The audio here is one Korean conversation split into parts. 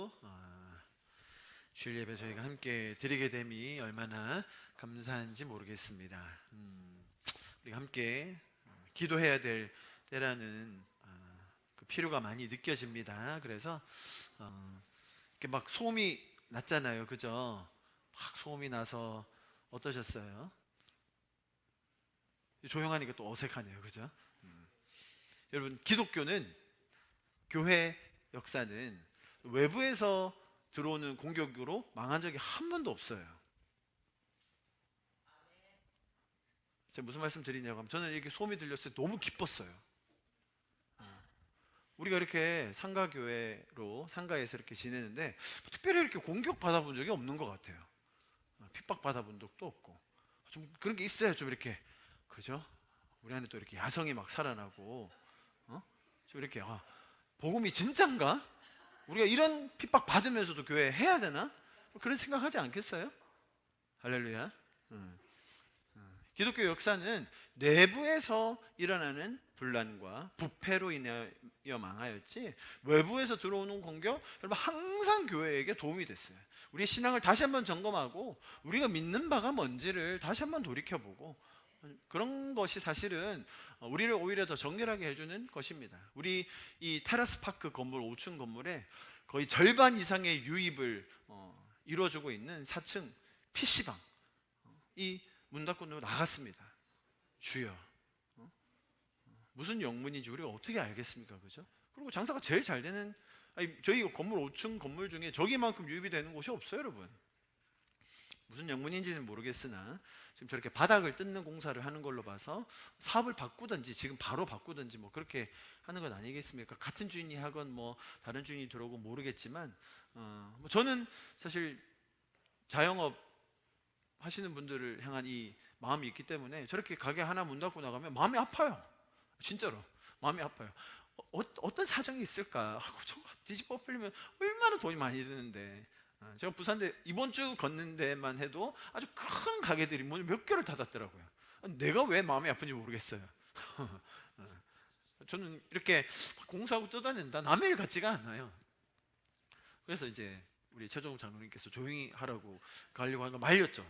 또 주일 예배 저희가 함께 드리게 됨이 얼마나 감사한지 모르겠습니다. 우리가 함께 기도해야 될 때라는 그 필요가 많이 느껴집니다. 그래서 이렇게 막 소음이 났잖아요, 그죠? 막 소음이 나서 어떠셨어요? 조용하니까 또 어색하네요, 그죠? 여러분, 기독교는, 교회 역사는 외부에서 들어오는 공격으로 망한 적이 한 번도 없어요. 제가 무슨 말씀 드리냐고 하면, 저는 이렇게 소음이 들렸을 때 너무 기뻤어요. 우리가 이렇게 상가교회로 상가에서 이렇게 지내는데 특별히 이렇게 공격 받아본 적이 없는 것 같아요. 핍박 받아본 적도 없고, 좀 그런 게 있어야 좀 이렇게, 그죠? 우리 안에 또 이렇게 야성이 막 살아나고, 좀 이렇게 복음이 진짠가? 우리가 이런 핍박 받으면서도 교회 해야 되나? 그런 생각하지 않겠어요? 할렐루야. 기독교 역사는 내부에서 일어나는 분란과 부패로 인하여 망하였지, 외부에서 들어오는 공격, 여러분, 항상 교회에게 도움이 됐어요. 우리의 신앙을 다시 한번 점검하고 우리가 믿는 바가 뭔지를 다시 한번 돌이켜보고, 그런 것이 사실은 우리를 오히려 더 정결하게 해주는 것입니다. 우리 이 테라스 파크 건물 5층 건물에 거의 절반 이상의 유입을 이루어주고 있는 4층 PC방, 이 문 닫고 나갔습니다. 주여, 무슨 영문인지 우리가 어떻게 알겠습니까? 그죠? 그리고 장사가 제일 잘 되는, 저희 건물 5층 건물 중에 저기만큼 유입이 되는 곳이 없어요, 여러분. 무슨 영문인지는 모르겠으나 지금 저렇게 바닥을 뜯는 공사를 하는 걸로 봐서 사업을 바꾸든지 지금 바로 바꾸든지 뭐 그렇게 하는 건 아니겠습니까? 같은 주인이 하건 뭐 다른 주인이 들어오고 모르겠지만, 뭐 저는 사실 자영업 하시는 분들을 향한 이 마음이 있기 때문에 저렇게 가게 하나 문 닫고 나가면 마음이 아파요. 진짜로 마음이 아파요. 어떤 사정이 있을까 하고 저거 뒤집어 풀리면 얼마나 돈이 많이 드는데. 제가 부산대 이번 주 걷는 데만 해도 아주 큰 가게들이 문을 몇 개를 닫았더라고요. 내가 왜 마음이 아픈지 모르겠어요. 저는 이렇게 공사하고 떠다닌다, 남의 일 같지가 않아요. 그래서 이제 우리 최종 장로님께서 조용히 하라고 가려고 하는 거 말렸죠.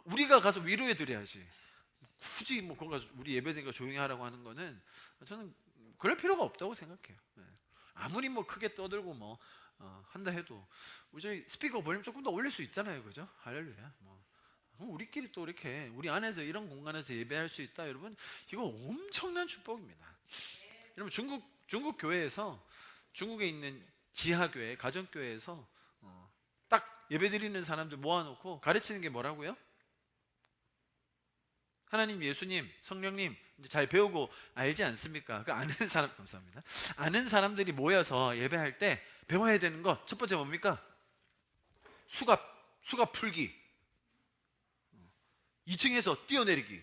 우리가 가서 위로해 드려야지, 굳이 뭐 거기 가서 우리 예배드리니까 조용히 하라고 하는 거는 저는 그럴 필요가 없다고 생각해요. 아무리 뭐 크게 떠들고 뭐 한다 해도 우리 저희 스피커 볼륨 조금 더 올릴 수 있잖아요, 그죠? 할렐루야. 뭐 우리끼리 또 이렇게 우리 안에서 이런 공간에서 예배할 수 있다, 여러분, 이거 엄청난 축복입니다. 여러분, 중국 교회에서, 중국에 있는 지하교회, 가정교회에서 딱 예배드리는 사람들 모아놓고 가르치는 게 뭐라고요? 하나님, 예수님, 성령님 이제 잘 배우고 알지 않습니까? 그 아는 사람, 감사합니다. 아는 사람들이 모여서 예배할 때 배워야 되는 거 첫 번째 뭡니까? 수갑 풀기, 2층에서 뛰어내리기.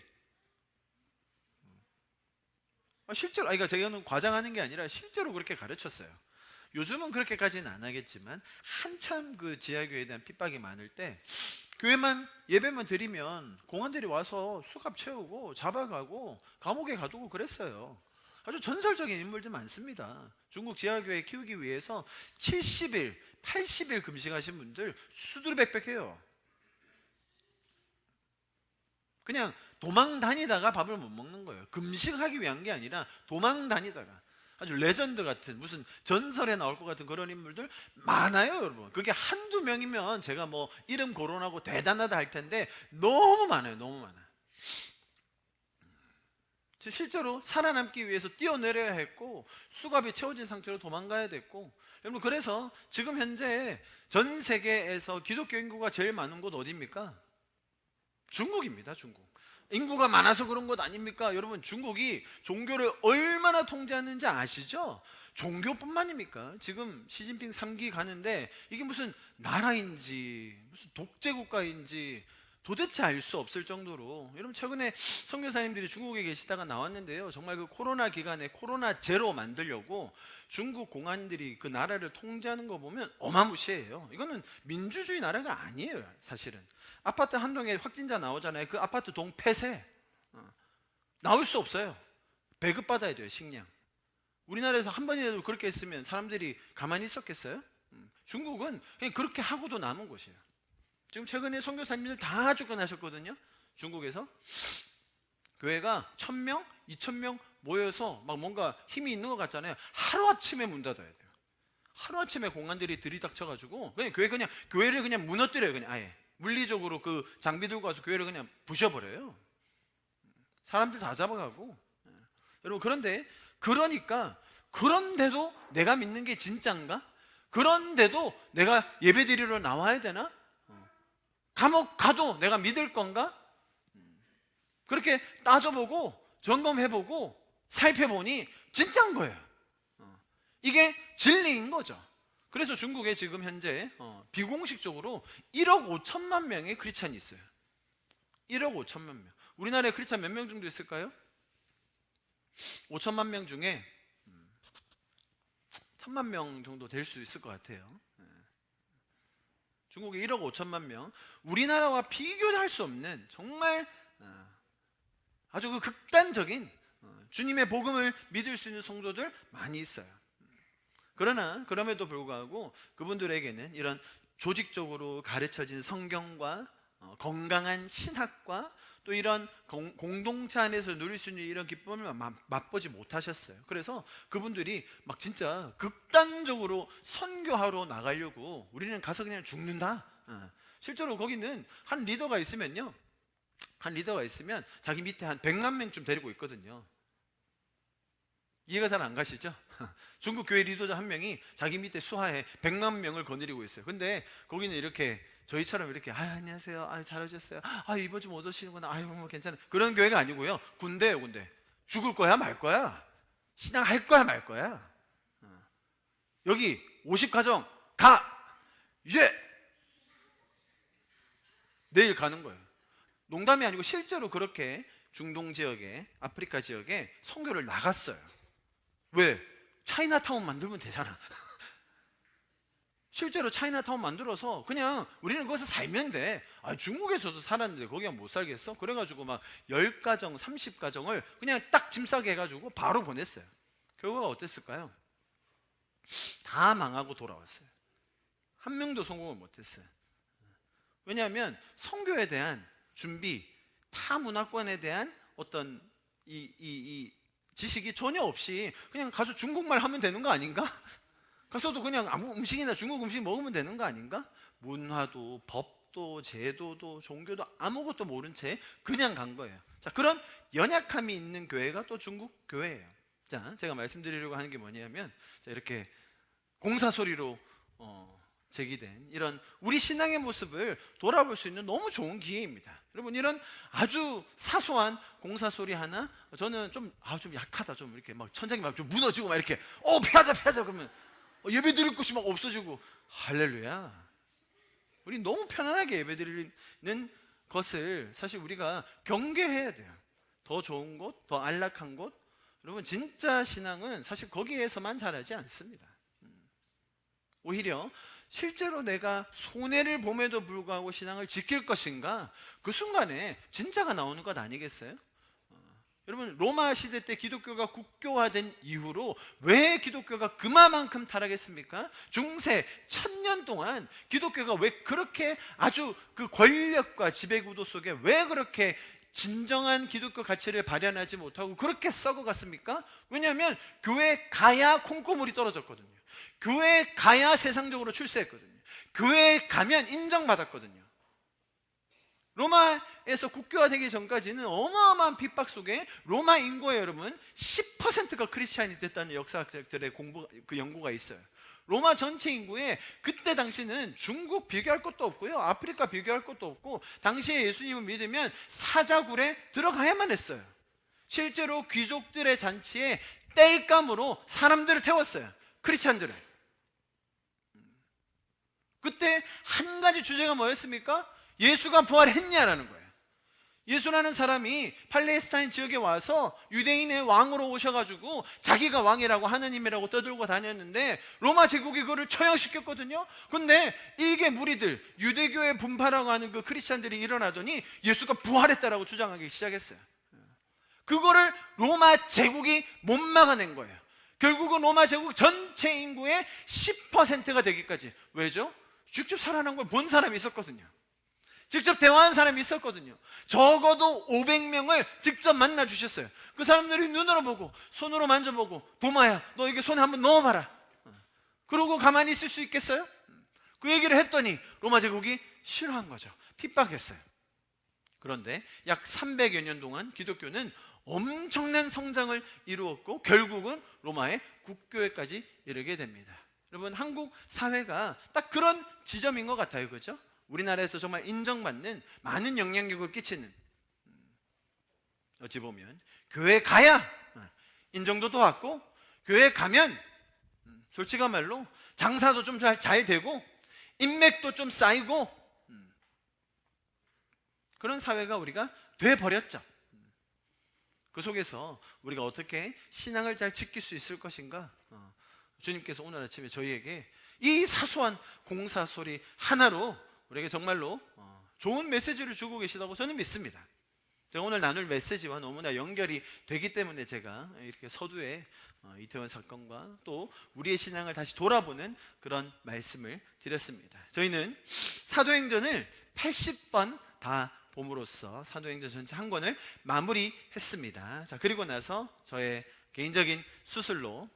실제로, 그러니까 제가는 과장하는 게 아니라 실제로 그렇게 가르쳤어요. 요즘은 그렇게까지는 안 하겠지만 한참 그 지하교회에 대한 핍박이 많을 때 교회만 예배만 드리면 공안들이 와서 수갑 채우고 잡아가고 감옥에 가두고 그랬어요. 아주 전설적인 인물들 많습니다. 중국 지하교회 키우기 위해서 70일, 80일 금식하신 분들 수두룩백백해요. 그냥 도망 다니다가 밥을 못 먹는 거예요. 금식하기 위한 게 아니라 도망 다니다가. 아주 레전드 같은, 무슨 전설에 나올 것 같은 그런 인물들 많아요, 여러분. 그게 한두 명이면 제가 뭐 이름 거론하고 대단하다 할 텐데 너무 많아요, 너무 많아요. 실제로 살아남기 위해서 뛰어내려야 했고 수갑이 채워진 상태로 도망가야 됐고. 여러분, 그래서 지금 현재 전 세계에서 기독교 인구가 제일 많은 곳 어디입니까? 중국입니다, 중국. 인구가 많아서 그런 것 아닙니까? 여러분, 중국이 종교를 얼마나 통제하는지 아시죠? 종교뿐만입니까? 지금 시진핑 3기 가는데 이게 무슨 나라인지 무슨 독재국가인지 도대체 알 수 없을 정도로. 여러분, 최근에 선교사님들이 중국에 계시다가 나왔는데요, 정말 그 코로나 기간에 코로나 제로 만들려고 중국 공안들이 그 나라를 통제하는 거 보면 어마무시해요. 이거는 민주주의 나라가 아니에요, 사실은. 아파트 한 동에 확진자 나오잖아요. 그 아파트 동 폐쇄. 나올 수 없어요. 배급받아야 돼요, 식량. 우리나라에서 한 번이라도 그렇게 했으면 사람들이 가만히 있었겠어요? 중국은 그냥 그렇게 하고도 남은 곳이에요. 지금 최근에 선교사님들 다 쫓겨나셨거든요. 중국에서 교회가 1000명, 2000명 모여서 막 뭔가 힘이 있는 것 같잖아요. 하루아침에 문 닫아야 돼요. 하루아침에 공안들이 들이닥쳐가지고 그냥 교회를 그냥 무너뜨려요. 그냥 아예 물리적으로 그 장비 들고 와서 교회를 그냥 부셔버려요. 사람들 다 잡아가고. 여러분, 그런데도 내가 믿는 게 진짜인가? 그런데도 내가 예배드리러 나와야 되나? 감옥 가도 내가 믿을 건가? 그렇게 따져보고 점검해보고 살펴보니 진짜인 거예요. 이게 진리인 거죠. 그래서 중국에 지금 현재 비공식적으로 1억 5천만 명의 크리스찬이 있어요. 1억 5천만 명. 우리나라에 크리스찬 몇 명 정도 있을까요? 5천만 명 중에 1000만 명 정도 될 수 있을 것 같아요. 중국에 1억 5천만 명. 우리나라와 비교할 수 없는 정말 아주 그 극단적인 주님의 복음을 믿을 수 있는 성도들 많이 있어요. 그러나 그럼에도 불구하고 그분들에게는 이런 조직적으로 가르쳐진 성경과 건강한 신학과 또 이런 공동체 안에서 누릴 수 있는 이런 기쁨을 맛보지 못하셨어요. 그래서 그분들이 막 진짜 극단적으로 선교하러 나가려고 우리는 가서 그냥 죽는다. 실제로 거기는 한 리더가 있으면 자기 밑에 한 100만 명쯤 데리고 있거든요. 이해가 잘 안 가시죠? 중국 교회 리더자 한 명이 자기 밑에 수하에 100만 명을 거느리고 있어요. 근데 거기는 이렇게 저희처럼 이렇게 안녕하세요, 잘 오셨어요, 이번 주 못 오시는구나, 뭐 괜찮아요, 그런 교회가 아니고요. 군대예요. 군대. 죽을 거야 말 거야? 신앙할 거야 말 거야? 여기 50가정 가! 이제 내일 가는 거예요. 농담이 아니고 실제로 그렇게 중동 지역에, 아프리카 지역에 선교를 나갔어요. 왜? 차이나타운 만들면 되잖아. 실제로 차이나타운 만들어서 그냥 우리는 거기서 살면 돼. 중국에서도 살았는데 거기가 못 살겠어? 그래가지고 막 10가정, 30가정을 그냥 딱 짐 싸게 해가지고 바로 보냈어요. 결과가 어땠을까요? 다 망하고 돌아왔어요. 한 명도 성공을 못했어요. 왜냐하면 선교에 대한 준비, 타 문화권에 대한 어떤 이 지식이 전혀 없이 그냥 가서 중국말 하면 되는 거 아닌가? 가서도 그냥 아무 음식이나 중국 음식 먹으면 되는 거 아닌가? 문화도 법도 제도도 종교도 아무것도 모른 채 그냥 간 거예요. 자, 그런 연약함이 있는 교회가 또 중국 교회예요. 자, 제가 말씀드리려고 하는 게 뭐냐면, 자, 이렇게 공사 소리로 제기된 이런 우리 신앙의 모습을 돌아볼 수 있는 너무 좋은 기회입니다. 여러분, 이런 아주 사소한 공사 소리 하나, 저는 좀 약하다, 좀 이렇게 막 천장이 막 좀 무너지고 막 이렇게 피하자 그러면 예배 드릴 곳이 막 없어지고, 할렐루야. 우리 너무 편안하게 예배 드리는 것을 사실 우리가 경계해야 돼요. 더 좋은 곳, 더 안락한 곳. 여러분, 진짜 신앙은 사실 거기에서만 자라지 않습니다. 오히려 실제로 내가 손해를 봄에도 불구하고 신앙을 지킬 것인가, 그 순간에 진짜가 나오는 것 아니겠어요? 여러분, 로마 시대 때 기독교가 국교화된 이후로 왜 기독교가 그만큼 타락했습니까? 중세 1000년 동안 기독교가 왜 그렇게 아주 그 권력과 지배구도 속에 왜 그렇게 진정한 기독교 가치를 발현하지 못하고 그렇게 썩어갔습니까? 왜냐하면 교회 가야 콩고물이 떨어졌거든요. 교회 가야 세상적으로 출세했거든요. 교회 가면 인정받았거든요. 로마에서 국교화되기 전까지는 어마어마한 핍박 속에 로마 인구의 여러분 10%가 크리스찬이 됐다는 역사학자들의 연구가 있어요. 로마 전체 인구의 그때 당시는 중국 비교할 것도 없고요, 아프리카 비교할 것도 없고, 당시에 예수님을 믿으면 사자굴에 들어가야만 했어요. 실제로 귀족들의 잔치에 땔감으로 사람들을 태웠어요. 크리스찬들을. 그때 한 가지 주제가 뭐였습니까? 예수가 부활했냐라는 거예요. 예수라는 사람이 팔레스타인 지역에 와서 유대인의 왕으로 오셔가지고 자기가 왕이라고 하느님이라고 떠들고 다녔는데 로마 제국이 그거를 처형시켰거든요. 근데 일개 무리들, 유대교의 분파라고 하는 그 크리스찬들이 일어나더니 예수가 부활했다라고 주장하기 시작했어요. 그거를 로마 제국이 못 막아낸 거예요. 결국은 로마 제국 전체 인구의 10%가 되기까지. 왜죠? 직접 살아난 걸 본 사람이 있었거든요. 직접 대화한 사람이 있었거든요. 적어도 500명을 직접 만나 주셨어요. 그 사람들이 눈으로 보고 손으로 만져보고, 도마야 너 이게 손에 한번 넣어봐라. 그러고 가만히 있을 수 있겠어요? 그 얘기를 했더니 로마 제국이 싫어한 거죠. 핍박했어요. 그런데 약 300여 년 동안 기독교는 엄청난 성장을 이루었고 결국은 로마의 국교회까지 이르게 됩니다. 여러분, 한국 사회가 딱 그런 지점인 것 같아요. 그렇죠? 우리나라에서 정말 인정받는 많은 영향력을 끼치는, 어찌 보면 교회 가야 인정도도 받고, 교회 가면 솔직한 말로 장사도 좀 잘 되고 인맥도 좀 쌓이고, 그런 사회가 우리가 돼버렸죠. 그 속에서 우리가 어떻게 신앙을 잘 지킬 수 있을 것인가? 주님께서 오늘 아침에 저희에게 이 사소한 공사 소리 하나로 우리에게 정말로 좋은 메시지를 주고 계시다고 저는 믿습니다. 제가 오늘 나눌 메시지와 너무나 연결이 되기 때문에 제가 이렇게 서두에 이태원 사건과 또 우리의 신앙을 다시 돌아보는 그런 말씀을 드렸습니다. 저희는 사도행전을 80번 다 봄으로써 사도행전 전체 한 권을 마무리했습니다. 자, 그리고 나서 저의 개인적인 수술로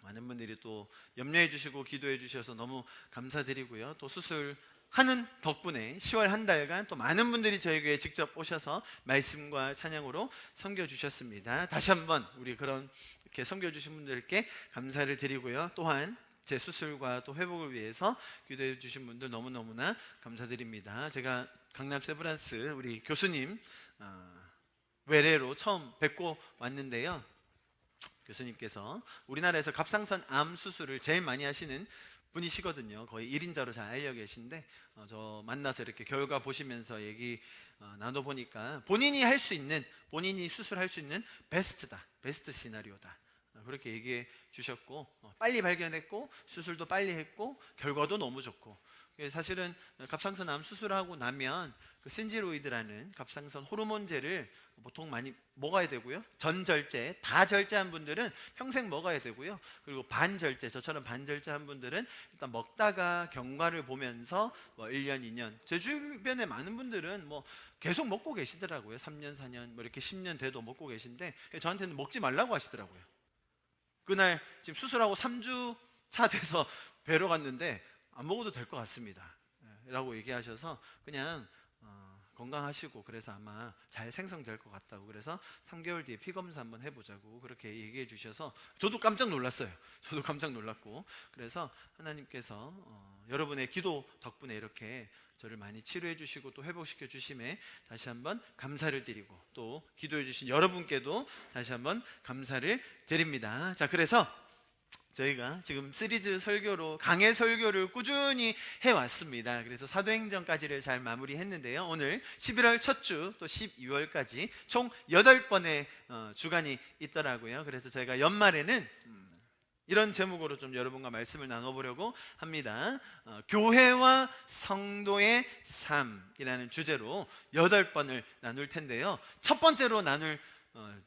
많은 분들이 또 염려해 주시고 기도해 주셔서 너무 감사드리고요. 또 수술하는 덕분에 10월 한 달간 또 많은 분들이 저희 교회에 직접 오셔서 말씀과 찬양으로 섬겨주셨습니다. 다시 한번 우리 그런 이렇게 섬겨주신 분들께 감사를 드리고요. 또한 제 수술과 또 회복을 위해서 기도해 주신 분들 너무너무나 감사드립니다. 제가 강남 세브란스 우리 교수님 외래로 처음 뵙고 왔는데요. 교수님께서 우리나라에서 갑상선 암 수술을 제일 많이 하시는 분이시거든요. 거의 1인자로 잘 알려 계신데 저 만나서 이렇게 결과 보시면서 얘기 나눠보니까 본인이 할 수 있는, 본인이 수술할 수 있는 베스트다, 베스트 시나리오다, 그렇게 얘기해 주셨고, 빨리 발견했고 수술도 빨리 했고 결과도 너무 좋고, 사실은 갑상선 암 수술하고 나면 그 신지로이드라는 갑상선 호르몬제를 보통 많이 먹어야 되고요. 전절제, 다 절제한 분들은 평생 먹어야 되고요. 그리고 반절제, 저처럼 반절제한 분들은 일단 먹다가 경과를 보면서 뭐 1년, 2년, 제 주변에 많은 분들은 뭐 계속 먹고 계시더라고요. 3년, 4년, 뭐 이렇게 10년 돼도 먹고 계신데 저한테는 먹지 말라고 하시더라고요. 그날 지금 수술하고 3주 차 돼서 뵈러 갔는데 안 먹어도 될 것 같습니다 라고 얘기하셔서 그냥 건강하시고 그래서 아마 잘 생성될 것 같다고, 그래서 3개월 뒤에 피검사 한번 해보자고 그렇게 얘기해 주셔서 저도 깜짝 놀랐어요. 저도 깜짝 놀랐고, 그래서 하나님께서 여러분의 기도 덕분에 이렇게 저를 많이 치료해 주시고 또 회복시켜 주심에 다시 한번 감사를 드리고, 또 기도해 주신 여러분께도 다시 한번 감사를 드립니다. 자, 그래서 저희가 지금 시리즈 설교로 강해 설교를 꾸준히 해왔습니다. 그래서 사도행전까지를 잘 마무리했는데요. 오늘 11월 첫 주 또 12월까지 총 8번의 주간이 있더라고요. 그래서 저희가 연말에는 이런 제목으로 좀 여러분과 말씀을 나눠보려고 합니다. 교회와 성도의 삶이라는 주제로 8번을 나눌 텐데요. 첫 번째로 나눌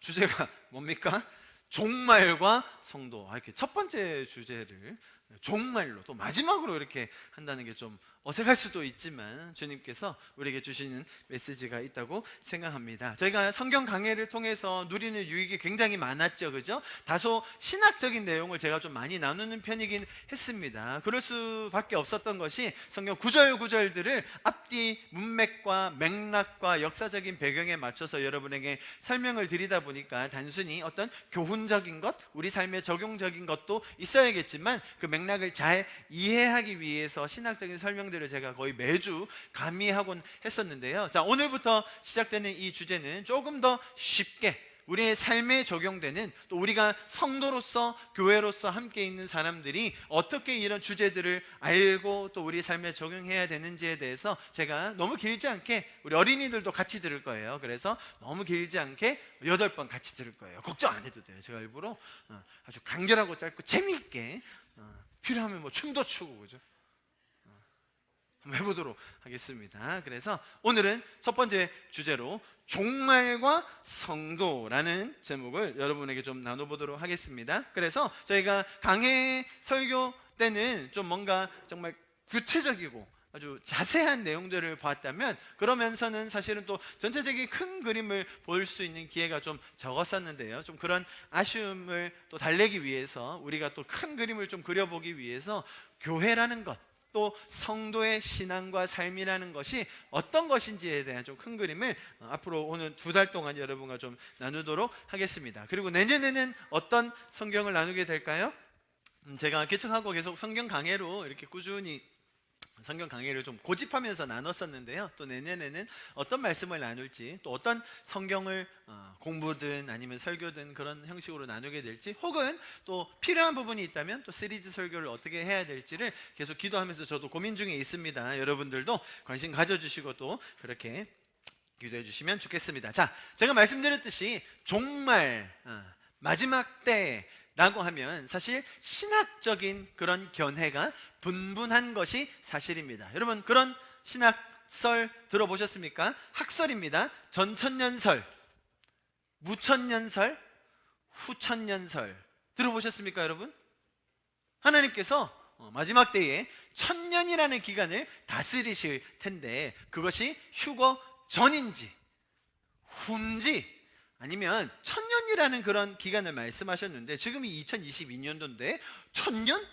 주제가 뭡니까? 종말과 성도. 이렇게 첫 번째 주제를 종말로 또 마지막으로 이렇게 한다는 게 좀 어색할 수도 있지만 주님께서 우리에게 주시는 메시지가 있다고 생각합니다. 저희가 성경 강해를 통해서 누리는 유익이 굉장히 많았죠, 그죠? 다소 신학적인 내용을 제가 좀 많이 나누는 편이긴 했습니다. 그럴 수밖에 없었던 것이 성경 구절구절들을 앞뒤 문맥과 맥락과 역사적인 배경에 맞춰서 여러분에게 설명을 드리다 보니까 단순히 어떤 교훈적인 것, 우리 삶에 적용적인 것도 있어야겠지만 그 맥락을 잘 이해하기 위해서 신학적인 설명들을 제가 거의 매주 가미하곤 했었는데요. 자, 오늘부터 시작되는 이 주제는 조금 더 쉽게 우리의 삶에 적용되는, 또 우리가 성도로서 교회로서 함께 있는 사람들이 어떻게 이런 주제들을 알고 또 우리 삶에 적용해야 되는지에 대해서 제가 너무 길지 않게, 우리 어린이들도 같이 들을 거예요. 그래서 너무 길지 않게 8번 같이 들을 거예요. 걱정 안 해도 돼요. 제가 일부러 아주 간결하고 짧고 재미있게, 필요하면 뭐 춤도 추고, 그죠? 한번 해보도록 하겠습니다. 그래서 오늘은 첫 번째 주제로 종말과 성도라는 제목을 여러분에게 좀 나눠보도록 하겠습니다. 그래서 저희가 강해 설교 때는 좀 뭔가 정말 구체적이고 아주 자세한 내용들을 봤다면, 그러면서는 사실은 또 전체적인 큰 그림을 볼 수 있는 기회가 좀 적었었는데요. 좀 그런 아쉬움을 또 달래기 위해서, 우리가 또 큰 그림을 좀 그려보기 위해서 교회라는 것, 또 성도의 신앙과 삶이라는 것이 어떤 것인지에 대한 좀 큰 그림을 앞으로 오늘 2달 동안 여러분과 좀 나누도록 하겠습니다. 그리고 내년에는 어떤 성경을 나누게 될까요? 제가 개척하고 계속 성경 강해로 이렇게 꾸준히 성경 강의를 좀 고집하면서 나눴었는데요. 또 내년에는 어떤 말씀을 나눌지, 또 어떤 성경을 공부든 아니면 설교든 그런 형식으로 나누게 될지, 혹은 또 필요한 부분이 있다면 또 시리즈 설교를 어떻게 해야 될지를 계속 기도하면서 저도 고민 중에 있습니다. 여러분들도 관심 가져주시고 또 그렇게 기도해 주시면 좋겠습니다. 자, 제가 말씀드렸듯이 종말, 마지막 때라고 하면 사실 신학적인 그런 견해가 분분한 것이 사실입니다. 여러분, 그런 신학설 들어보셨습니까? 학설입니다. 전천년설, 무천년설, 후천년설 들어보셨습니까, 여러분? 하나님께서 마지막 때에 천년이라는 기간을 다스리실 텐데, 그것이 휴거 전인지 후인지 아니면 천년이라는 그런 기간을 말씀하셨는데, 지금이 2022년도인데 천년?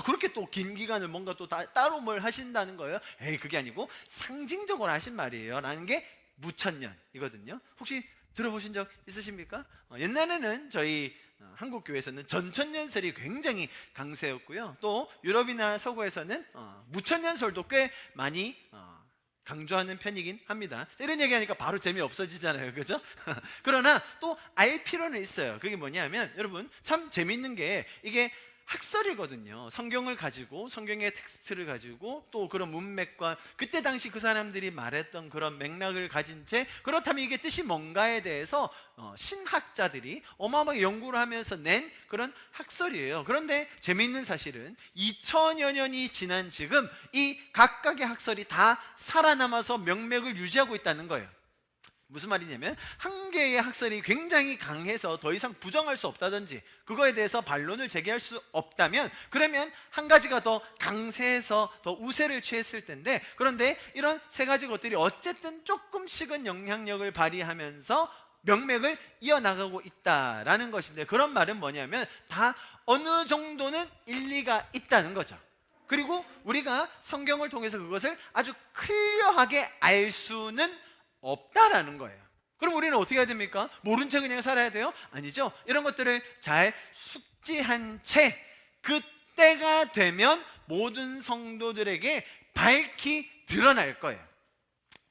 그렇게 또 긴 기간을 뭔가 또 따로 뭘 하신다는 거예요? 에이, 그게 아니고 상징적으로 하신 말이에요 라는 게 무천년이거든요. 혹시 들어보신 적 있으십니까? 옛날에는 저희 한국 교회에서는 전천년설이 굉장히 강세였고요. 또 유럽이나 서구에서는 무천년설도 꽤 많이 강조하는 편이긴 합니다. 이런 얘기하니까 바로 재미없어지잖아요, 그죠? 그러나 또 알 필요는 있어요. 그게 뭐냐면, 여러분 참 재밌는 게, 이게 학설이거든요. 성경을 가지고, 성경의 텍스트를 가지고, 또 그런 문맥과 그때 당시 그 사람들이 말했던 그런 맥락을 가진 채, 그렇다면 이게 뜻이 뭔가에 대해서 신학자들이 어마어마하게 연구를 하면서 낸 그런 학설이에요. 그런데 재미있는 사실은 2000여 년이 지난 지금 이 각각의 학설이 다 살아남아서 명맥을 유지하고 있다는 거예요. 무슨 말이냐면, 한 개의 학설이 굉장히 강해서 더 이상 부정할 수 없다든지, 그거에 대해서 반론을 제기할 수 없다면, 그러면 한 가지가 더 강세해서 더 우세를 취했을 텐데, 그런데 이런 세 가지 것들이 어쨌든 조금씩은 영향력을 발휘하면서 명맥을 이어나가고 있다라는 것인데, 그런 말은 뭐냐면 다 어느 정도는 일리가 있다는 거죠. 그리고 우리가 성경을 통해서 그것을 아주 클리어하게 알 수는 없다라는 거예요. 그럼 우리는 어떻게 해야 됩니까? 모른 채 그냥 살아야 돼요? 아니죠. 이런 것들을 잘 숙지한 채 그때가 되면 모든 성도들에게 밝히 드러날 거예요.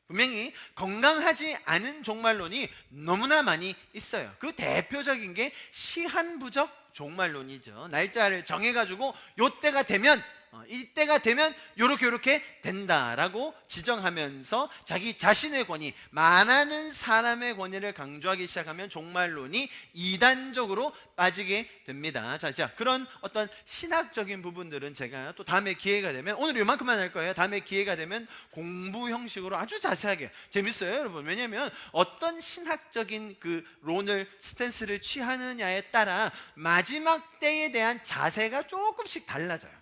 분명히 건강하지 않은 종말론이 너무나 많이 있어요. 그 대표적인 게 시한부적 종말론이죠. 날짜를 정해가지고 요때가 되면, 이때가 되면 요렇게 된다라고 지정하면서 자기 자신의 권위, 많은 사람의 권위를 강조하기 시작하면 종말론이 이단적으로 빠지게 됩니다. 자, 그런 어떤 신학적인 부분들은 제가 또 다음에 기회가 되면, 오늘 요만큼만 할 거예요. 다음에 기회가 되면 공부 형식으로 아주 자세하게, 재밌어요 여러분. 왜냐하면 어떤 신학적인 그 론을, 스탠스를 취하느냐에 따라 마지막 때에 대한 자세가 조금씩 달라져요.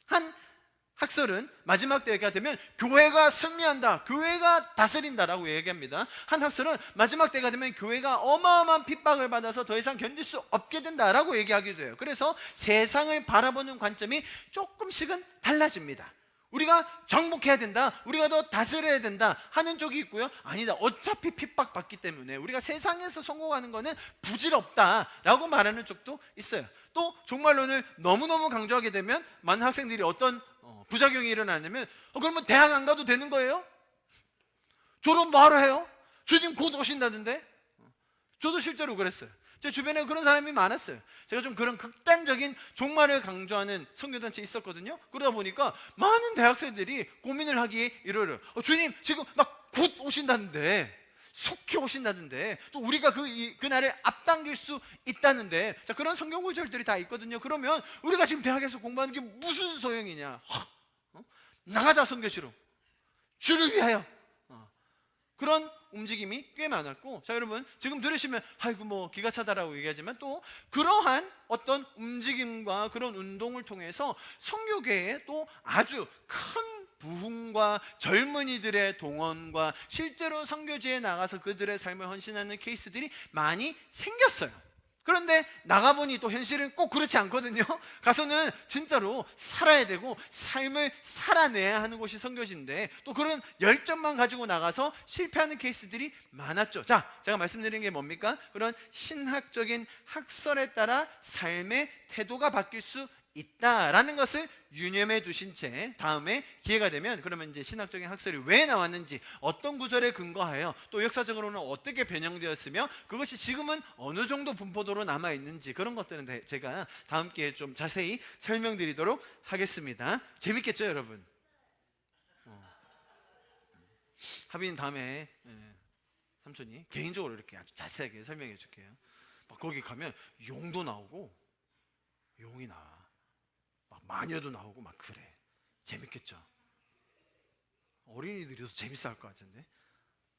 한 학설은 마지막 때가 되면 교회가 승리한다, 교회가 다스린다라고 얘기합니다. 한 학설은 마지막 때가 되면 교회가 어마어마한 핍박을 받아서 더 이상 견딜 수 없게 된다라고 얘기하기도 해요. 그래서 세상을 바라보는 관점이 조금씩은 달라집니다. 우리가 정복해야 된다, 우리가 더 다스려야 된다 하는 쪽이 있고요. 아니다, 어차피 핍박받기 때문에 우리가 세상에서 성공하는 거는 부질없다라고 말하는 쪽도 있어요. 또 종말론을 너무너무 강조하게 되면 많은 학생들이 어떤 부작용이 일어나냐면, 그러면 대학 안 가도 되는 거예요? 졸업 뭐하러 해요? 주님 곧 오신다던데? 저도 실제로 그랬어요. 제 주변에 그런 사람이 많았어요. 제가 좀 그런 극단적인 종말을 강조하는 선교단체에 있었거든요. 그러다 보니까 많은 대학생들이 고민을 하기에 이러요. 주님 지금 막 곧 오신다는데, 속히 오신다는데, 또 우리가 그날을 앞당길 수 있다는데, 자, 그런 성경 구절들이 다 있거든요. 그러면 우리가 지금 대학에서 공부하는 게 무슨 소용이냐? 나가자 선교지로, 주를 위하여. 그런 움직임이 꽤 많았고, 자 여러분 지금 들으시면 아이고 뭐 기가 차다라고 얘기하지만, 또 그러한 어떤 움직임과 그런 운동을 통해서 선교계에 또 아주 큰 부흥과 젊은이들의 동원과 실제로 선교지에 나가서 그들의 삶을 헌신하는 케이스들이 많이 생겼어요. 그런데 나가보니 또 현실은 꼭 그렇지 않거든요. 가서는 진짜로 살아야 되고 삶을 살아내야 하는 곳이 선교지인데, 또 그런 열정만 가지고 나가서 실패하는 케이스들이 많았죠. 자, 제가 말씀드린 게 뭡니까? 그런 신학적인 학설에 따라 삶의 태도가 바뀔 수 있다라는 것을 유념해 두신 채 다음에 기회가 되면, 그러면 이제 신학적인 학설이 왜 나왔는지, 어떤 구절에 근거하여 또 역사적으로는 어떻게 변형되었으며 그것이 지금은 어느 정도 분포도로 남아 있는지, 그런 것들은 제가 다음 기회에 좀 자세히 설명드리도록 하겠습니다. 재밌겠죠 여러분? 하빈 다음에 삼촌이 개인적으로 이렇게 아주 자세하게 설명해 줄게요. 막 거기 가면 용도 나오고, 용이 나와, 막 마녀도 나오고 막 그래. 재밌겠죠? 어린이들이 더 재밌어 할 것 같은데,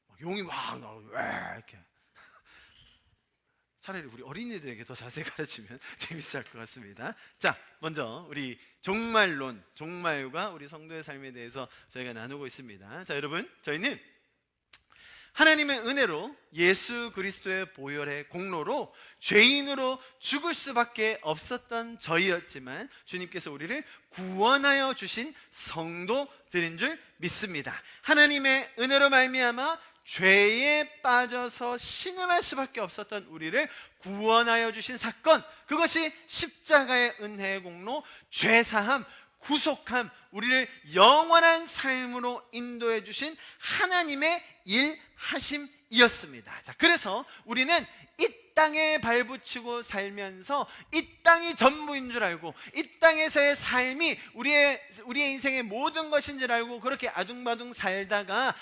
막 용이 막 나오고 왜 이렇게. 차라리 우리 어린이들에게 더 자세히 가르치면 재밌어 할 것 같습니다. 자, 먼저 우리 종말론, 종말과 우리 성도의 삶에 대해서 저희가 나누고 있습니다. 자 여러분, 저희는 하나님의 은혜로 예수 그리스도의 보혈의 공로로 죄인으로 죽을 수밖에 없었던 저희였지만, 주님께서 우리를 구원하여 주신 성도들인 줄 믿습니다. 하나님의 은혜로 말미암아 죄에 빠져서 신음할 수밖에 없었던 우리를 구원하여 주신 사건, 그것이 십자가의 은혜의 공로, 죄사함, 구속함, 우리를 영원한 삶으로 인도해 주신 하나님의 일하심이었습니다. 자, 그래서 우리는 이 땅에 발붙이고 살면서 이 땅이 전부인 줄 알고, 이 땅에서의 삶이 우리의 인생의 모든 것인 줄 알고 그렇게 아둥바둥 살다가,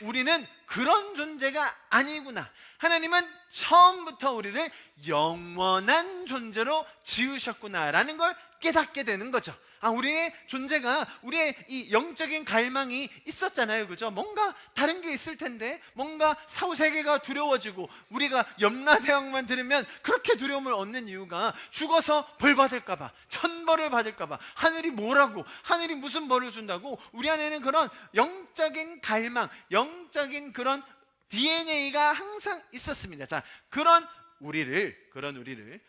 우리는 그런 존재가 아니구나, 하나님은 처음부터 우리를 영원한 존재로 지으셨구나라는 걸 깨닫게 되는 거죠. 우리의 존재가, 우리의 이 영적인 갈망이 있었잖아요, 그죠? 뭔가 다른 게 있을 텐데, 뭔가 사후세계가 두려워지고, 우리가 염라대왕만 들으면 그렇게 두려움을 얻는 이유가 죽어서 벌 받을까봐, 천벌을 받을까봐, 하늘이 뭐라고, 하늘이 무슨 벌을 준다고, 우리 안에는 그런 영적인 갈망, 영적인 그런 DNA가 항상 있었습니다. 자, 그런 우리를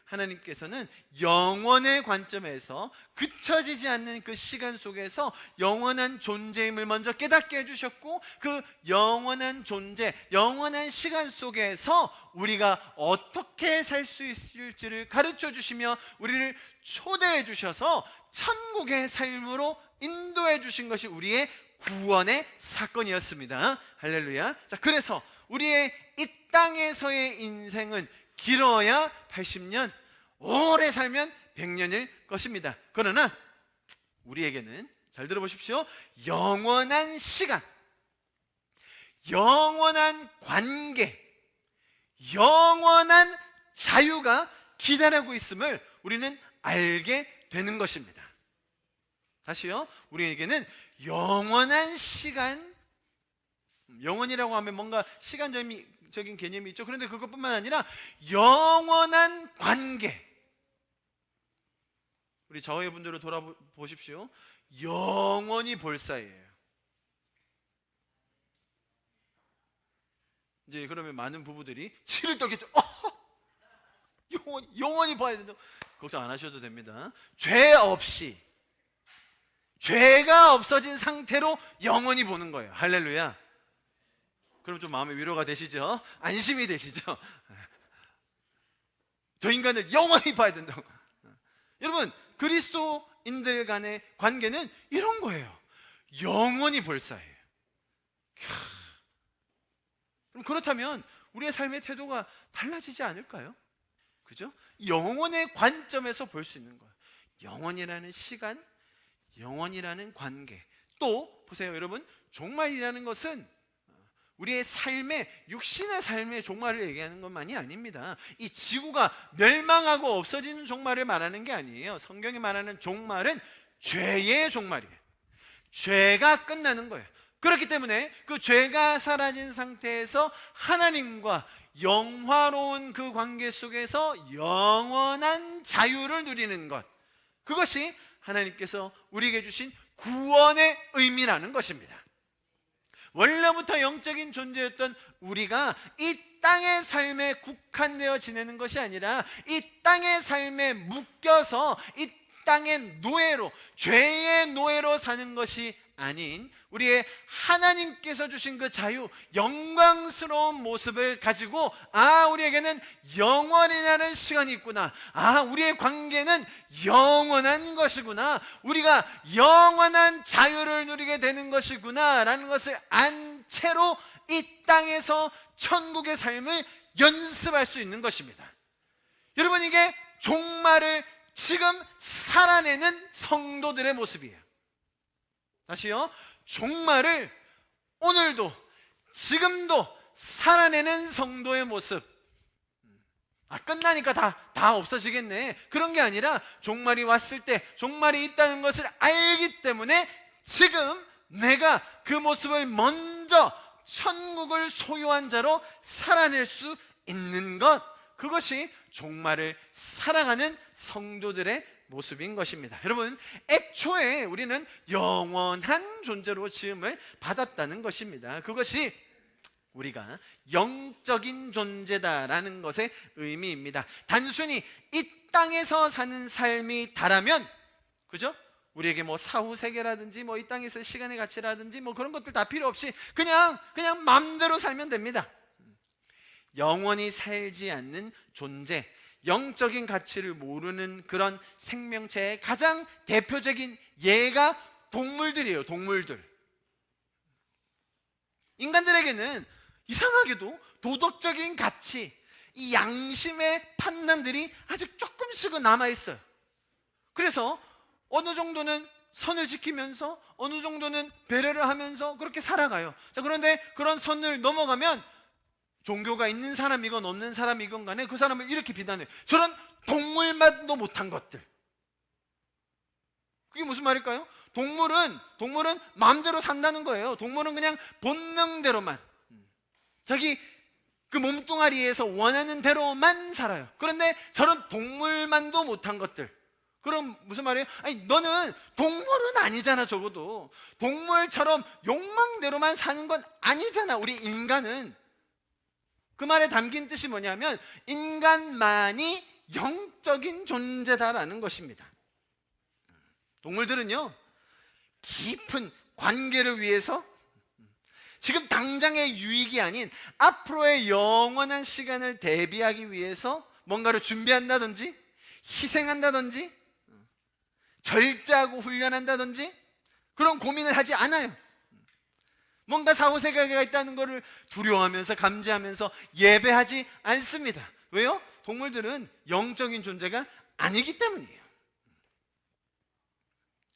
하나님께서는 영원의 관점에서 그쳐지지 않는 그 시간 속에서 영원한 존재임을 먼저 깨닫게 해주셨고, 그 영원한 존재, 영원한 시간 속에서 우리가 어떻게 살 수 있을지를 가르쳐 주시며 우리를 초대해 주셔서 천국의 삶으로 인도해 주신 것이 우리의 구원의 사건이었습니다. 할렐루야. 자, 그래서 우리의 이 땅에서의 인생은 길어야 80년, 오래 살면 100년일 것입니다. 그러나 우리에게는, 잘 들어보십시오, 영원한 시간, 영원한 관계, 영원한 자유가 기다리고 있음을 우리는 알게 되는 것입니다. 다시요, 우리에게는 영원한 시간, 영원이라고 하면 뭔가 시간적인 개념이 있죠. 그런데 그것뿐만 아니라 영원한 관계, 우리 저의 분들을 돌아보십시오. 영원히 볼 사이예요. 이제 그러면 많은 부부들이 치를 떨겠죠. 영원히 봐야 된다. 걱정 안 하셔도 됩니다. 죄 없이, 죄가 없어진 상태로 영원히 보는 거예요. 할렐루야. 그럼 좀 마음의 위로가 되시죠? 안심이 되시죠? 저 인간을 영원히 봐야 된다고. 여러분, 그리스도인들 간의 관계는 이런 거예요. 영원히 볼 사이예요. 그럼 그렇다면 우리의 삶의 태도가 달라지지 않을까요? 그죠? 영원의 관점에서 볼 수 있는 거예요. 영원이라는 시간, 영원이라는 관계. 또 보세요 여러분, 종말이라는 것은 우리의 삶의, 육신의 삶의 종말을 얘기하는 것만이 아닙니다. 이 지구가 멸망하고 없어지는 종말을 말하는 게 아니에요. 성경이 말하는 종말은 죄의 종말이에요. 죄가 끝나는 거예요. 그렇기 때문에 그 죄가 사라진 상태에서 하나님과 영화로운 그 관계 속에서 영원한 자유를 누리는 것, 그것이 하나님께서 우리에게 주신 구원의 의미라는 것입니다. 원래부터 영적인 존재였던 우리가 이 땅의 삶에 국한되어 지내는 것이 아니라 이 땅의 삶에 묶여서 이 땅의 노예로, 죄의 노예로 사는 것이 아닌 우리의 하나님께서 주신 그 자유, 영광스러운 모습을 가지고 우리에게는 영원이라는 시간이 있구나, 우리의 관계는 영원한 것이구나, 우리가 영원한 자유를 누리게 되는 것이구나 라는 것을 안 채로 이 땅에서 천국의 삶을 연습할 수 있는 것입니다. 여러분, 이게 종말을 지금 살아내는 성도들의 모습이에요. 다시요, 종말을 오늘도 지금도 살아내는 성도의 모습. 끝나니까 다 없어지겠네, 그런 게 아니라 종말이 왔을 때, 종말이 있다는 것을 알기 때문에 지금 내가 그 모습을 먼저 천국을 소유한 자로 살아낼 수 있는 것, 그것이 종말을 살아가는 성도들의 모습인 것입니다. 여러분, 애초에 우리는 영원한 존재로 지음을 받았다는 것입니다. 그것이 우리가 영적인 존재다라는 것의 의미입니다. 단순히 이 땅에서 사는 삶이 다라면, 그죠? 우리에게 사후 세계라든지 이 땅에서 시간의 가치라든지 그런 것들 다 필요 없이 그냥 마음대로 살면 됩니다. 영원히 살지 않는 존재, 영적인 가치를 모르는 그런 생명체의 가장 대표적인 예가 동물들이에요. 동물들. 인간들에게는 이상하게도 도덕적인 가치, 이 양심의 판단들이 아직 조금씩은 남아있어요. 그래서 어느 정도는 선을 지키면서 어느 정도는 배려를 하면서 그렇게 살아가요. 자, 그런데 그런 선을 넘어가면 종교가 있는 사람이건 없는 사람이건 간에 그 사람을 이렇게 비난해요. 저런 동물만도 못한 것들. 그게 무슨 말일까요? 동물은 마음대로 산다는 거예요. 동물은 그냥 본능대로만, 자기 그 몸뚱아리에서 원하는 대로만 살아요. 그런데 저런 동물만도 못한 것들, 그럼 무슨 말이에요? 너는 동물은 아니잖아. 적어도 동물처럼 욕망대로만 사는 건 아니잖아. 우리 인간은. 그 말에 담긴 뜻이 뭐냐면 인간만이 영적인 존재다라는 것입니다. 동물들은요, 깊은 관계를 위해서 지금 당장의 유익이 아닌 앞으로의 영원한 시간을 대비하기 위해서 뭔가를 준비한다든지 희생한다든지 절제하고 훈련한다든지 그런 고민을 하지 않아요. 뭔가 사후세계가 있다는 것을 두려워하면서 감지하면서 예배하지 않습니다. 왜요? 동물들은 영적인 존재가 아니기 때문이에요.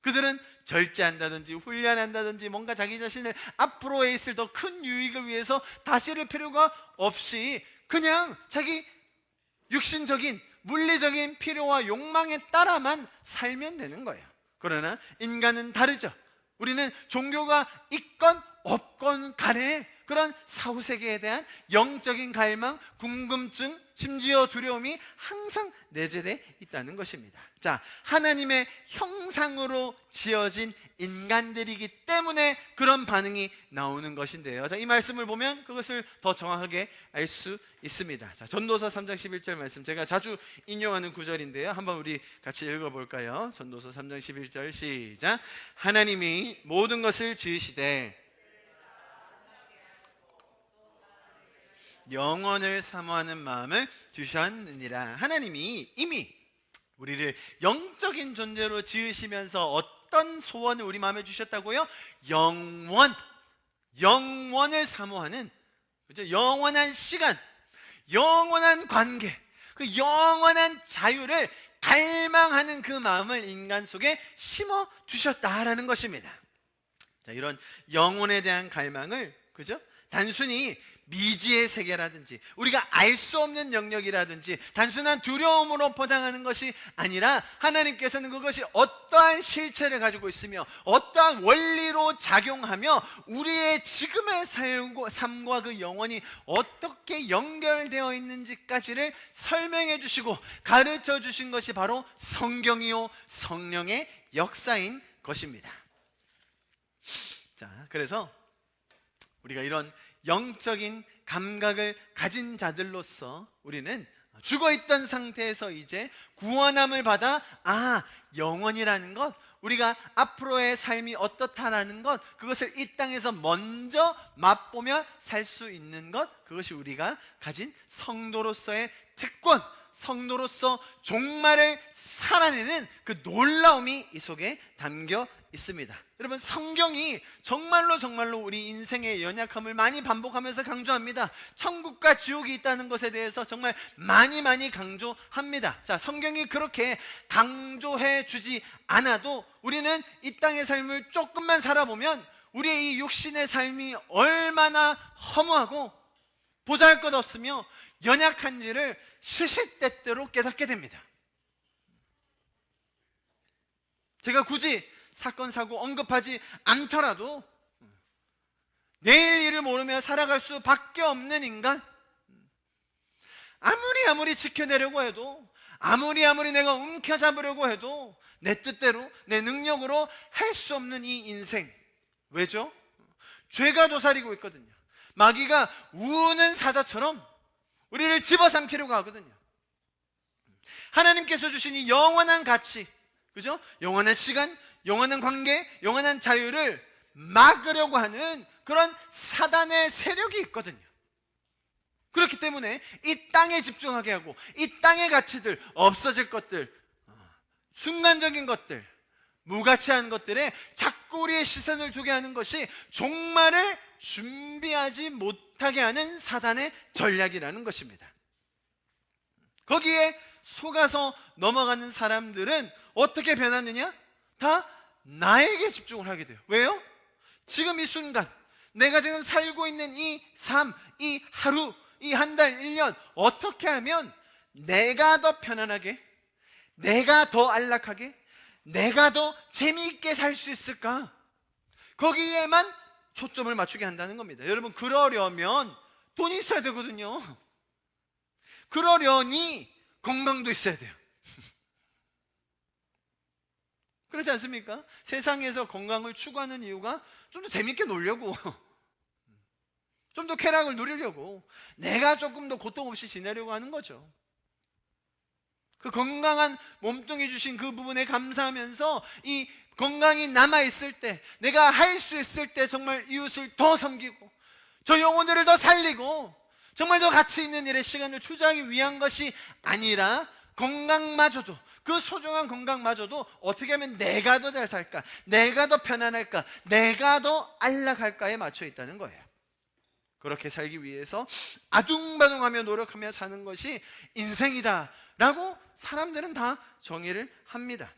그들은 절제한다든지 훈련한다든지 뭔가 자기 자신을 앞으로에 있을 더 큰 유익을 위해서 다스릴 필요가 없이 그냥 자기 육신적인 물리적인 필요와 욕망에 따라만 살면 되는 거예요. 그러나 인간은 다르죠. 우리는 종교가 있건 없건 간에 그런 사후세계에 대한 영적인 갈망, 궁금증, 심지어 두려움이 항상 내재되어 있다는 것입니다. 자, 하나님의 형상으로 지어진 인간들이기 때문에 그런 반응이 나오는 것인데요. 자, 이 말씀을 보면 그것을 더 정확하게 알 수 있습니다. 자, 전도서 3장 11절 말씀, 제가 자주 인용하는 구절인데요. 한번 우리 같이 읽어볼까요? 전도서 3장 11절 시작. 하나님이 모든 것을 지으시되 영원을 사모하는 마음을 주셨느니라. 하나님이 이미 우리를 영적인 존재로 지으시면서 어떤 소원을 우리 마음에 주셨다고요? 영원을 사모하는, 그렇죠? 영원한 시간, 영원한 관계, 그 영원한 자유를 갈망하는 그 마음을 인간 속에 심어 두셨다라는 것입니다. 자, 이런 영혼에 대한 갈망을, 그죠? 단순히 미지의 세계라든지 우리가 알 수 없는 영역이라든지 단순한 두려움으로 포장하는 것이 아니라 하나님께서는 그것이 어떠한 실체를 가지고 있으며 어떠한 원리로 작용하며 우리의 지금의 삶과 그 영혼이 어떻게 연결되어 있는지까지를 설명해 주시고 가르쳐 주신 것이 바로 성경이요 성령의 역사인 것입니다. 자, 그래서 우리가 이런 영적인 감각을 가진 자들로서 우리는 죽어있던 상태에서 이제 구원함을 받아 영원이라는 것, 우리가 앞으로의 삶이 어떻다라는 것, 그것을 이 땅에서 먼저 맛보며 살 수 있는 것, 그것이 우리가 가진 성도로서의 특권, 성도로서 종말을 살아내는 그 놀라움이 이 속에 담겨 있습니다. 여러분, 성경이 정말로 우리 인생의 연약함을 많이 반복하면서 강조합니다. 천국과 지옥이 있다는 것에 대해서 정말 많이 강조합니다. 자, 성경이 그렇게 강조해 주지 않아도 우리는 이 땅의 삶을 조금만 살아보면 우리의 이 육신의 삶이 얼마나 허무하고 보잘것없으며 연약한지를 시시때때로 깨닫게 됩니다. 제가 굳이 사건 사고 언급하지 않더라도 내일 일을 모르며 살아갈 수밖에 없는 인간, 아무리 지켜내려고 해도 아무리 내가 움켜잡으려고 해도 내 뜻대로 내 능력으로 할 수 없는 이 인생. 왜죠? 죄가 도사리고 있거든요. 마귀가 우는 사자처럼 우리를 집어삼키려고 하거든요. 하나님께서 주신 이 영원한 가치, 그죠? 영원한 시간, 영원한 관계, 영원한 자유를 막으려고 하는 그런 사단의 세력이 있거든요. 그렇기 때문에 이 땅에 집중하게 하고 이 땅의 가치들, 없어질 것들, 순간적인 것들, 무가치한 것들에 자꾸 우리의 시선을 두게 하는 것이 종말을 준비하지 못하게 하는 사단의 전략이라는 것입니다. 거기에 속아서 넘어가는 사람들은 어떻게 변하느냐? 다 나에게 집중을 하게 돼요. 왜요? 지금 이 순간 내가 지금 살고 있는 이 삶, 이 하루, 이 한 달, 1년 어떻게 하면 내가 더 편안하게, 내가 더 안락하게, 내가 더 재미있게 살 수 있을까? 거기에만 초점을 맞추게 한다는 겁니다. 여러분, 그러려면 돈이 있어야 되거든요. 그러려니 건강도 있어야 돼요. 그렇지 않습니까? 세상에서 건강을 추구하는 이유가 좀 더 재밌게 놀려고, 좀 더 쾌락을 누리려고, 내가 조금 더 고통 없이 지내려고 하는 거죠. 그 건강한 몸뚱이 주신 그 부분에 감사하면서 이 건강이 남아있을 때, 내가 할 수 있을 때 정말 이웃을 더 섬기고 저 영혼들을 더 살리고 정말 더 가치 있는 일에 시간을 투자하기 위한 것이 아니라 건강마저도, 그 소중한 건강마저도 어떻게 하면 내가 더 잘 살까, 내가 더 편안할까, 내가 더 안락할까에 맞춰 있다는 거예요. 그렇게 살기 위해서 아둥바둥하며 노력하며 사는 것이 인생이다 라고 사람들은 다 정의를 합니다.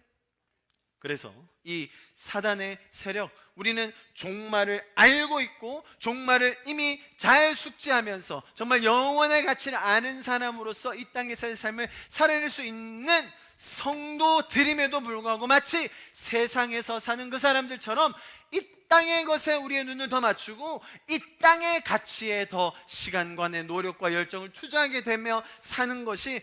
그래서 이 사단의 세력, 우리는 종말을 알고 있고 종말을 이미 잘 숙지하면서 정말 영원의 가치를 아는 사람으로서 이 땅에서의 삶을 살아낼 수 있는 성도들임에도 불구하고 마치 세상에서 사는 그 사람들처럼 이 땅의 것에 우리의 눈을 더 맞추고 이 땅의 가치에 더 시간과 내 노력과 열정을 투자하게 되며 사는 것이